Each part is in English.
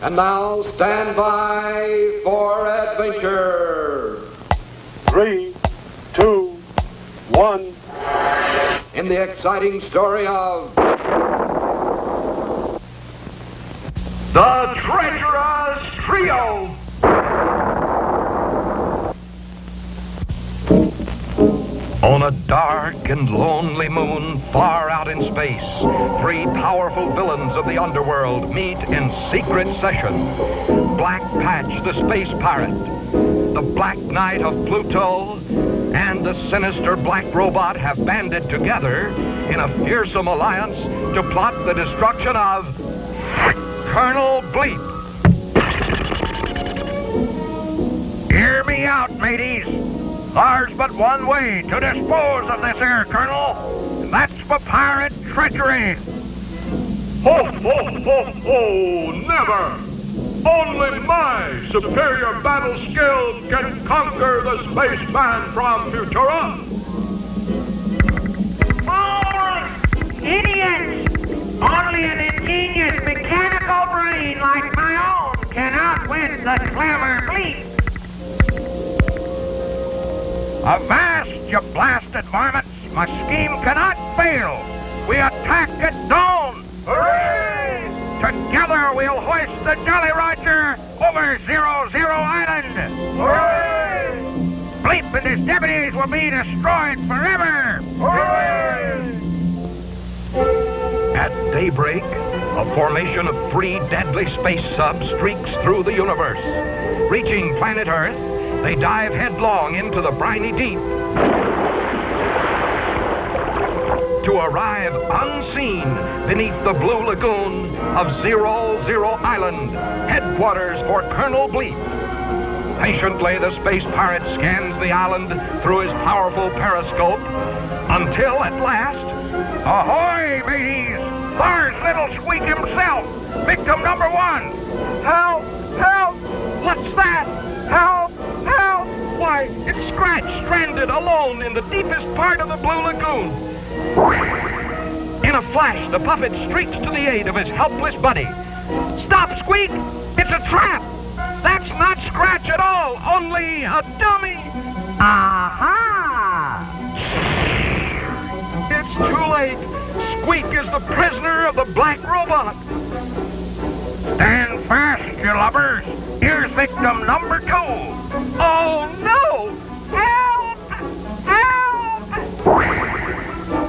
And now stand by for adventure. 3, 2, 1. In the exciting story of the Treacherous Trio. On a dark and lonely moon far out in space, three powerful villains of the underworld meet in secret session. Black Patch, the space pirate, the Black Knight of Pluto, and the sinister Black Robot have banded together in a fearsome alliance to plot the destruction of Colonel Bleep. Hear me out, mateys. There's but one way to dispose of this here, Colonel, and that's for pirate treachery. Ho, ho, ho, ho, never! Only my superior battle skill can conquer the spaceman from Futura. Fools! Idiots! Only an ingenious mechanical brain like my own can outwit the clever Bleep. Avast, you blasted varmints! My scheme cannot fail! We attack at dawn! Hooray! Together we'll hoist the Jolly Roger over 00 Island! Hooray! Bleep and his deputies will be destroyed forever! Hooray! At daybreak, a formation of 3 deadly space subs streaks through the universe. Reaching planet Earth, they dive headlong into the briny deep to arrive unseen beneath the blue lagoon of 00 Island, headquarters for Colonel Bleep. Patiently, the space pirate scans the island through his powerful periscope until at last, ahoy, mateys! There's little Squeak himself, victim number 1. Help! Help! What's that? Help! Help! Why, it's Scratch, stranded alone in the deepest part of the Blue Lagoon. In a flash, the puppet streaks to the aid of his helpless buddy. Stop, Squeak! It's a trap! That's not Scratch at all, only a dummy! Aha! It's too late. Squeak is the prisoner of the Black Robot. Stand fast, you lubbers. Here's victim number 2. Oh, no! Help! Help!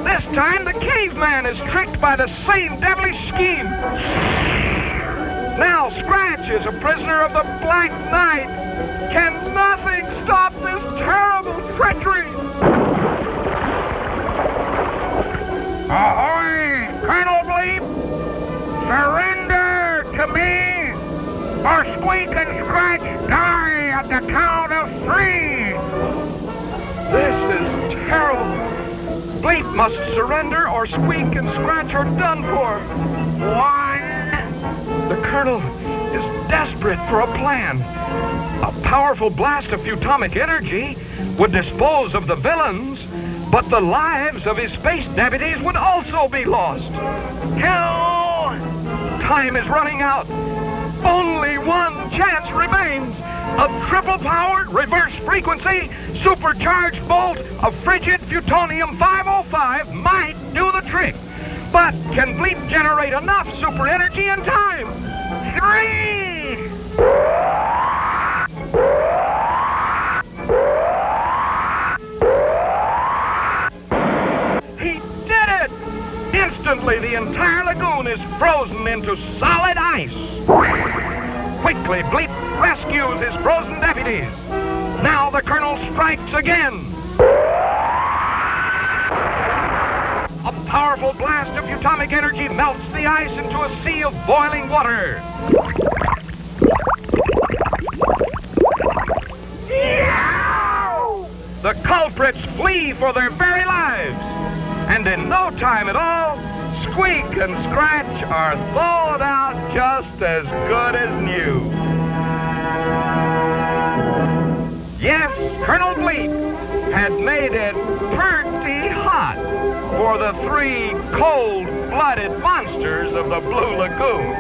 This time the caveman is tricked by the same devilish scheme. Now Scratch is a prisoner of the Black Knight. Can nothing stop this terrible treachery? Ahoy, Colonel Bleep! Surrender to me, or Squeak and Scratch die at the count of 3. This is terrible. Bleep must surrender, or Squeak and Scratch are done for. 1. The Colonel is desperate for a plan. A powerful blast of photonic energy would dispose of the villains, but the lives of his space deputies would also be lost. Hell! Time is running out. Only one chance remains. A triple-powered reverse frequency supercharged bolt of frigid plutonium 505 might do the trick. But can Bleep generate enough super energy in time? 3! He did it! Instantly, the entire lagoon is frozen into solid ice. Quickly, Bleep rescues his frozen deputies. Now the Colonel strikes again. A powerful blast of atomic energy melts the ice into a sea of boiling water. Yow! The culprits flee for their very lives. And in no time at all, Squeak and Scratch are thawed out just as good as new. Yes, Colonel Bleep had made it pretty hot for the 3 cold-blooded monsters of the Blue Lagoon.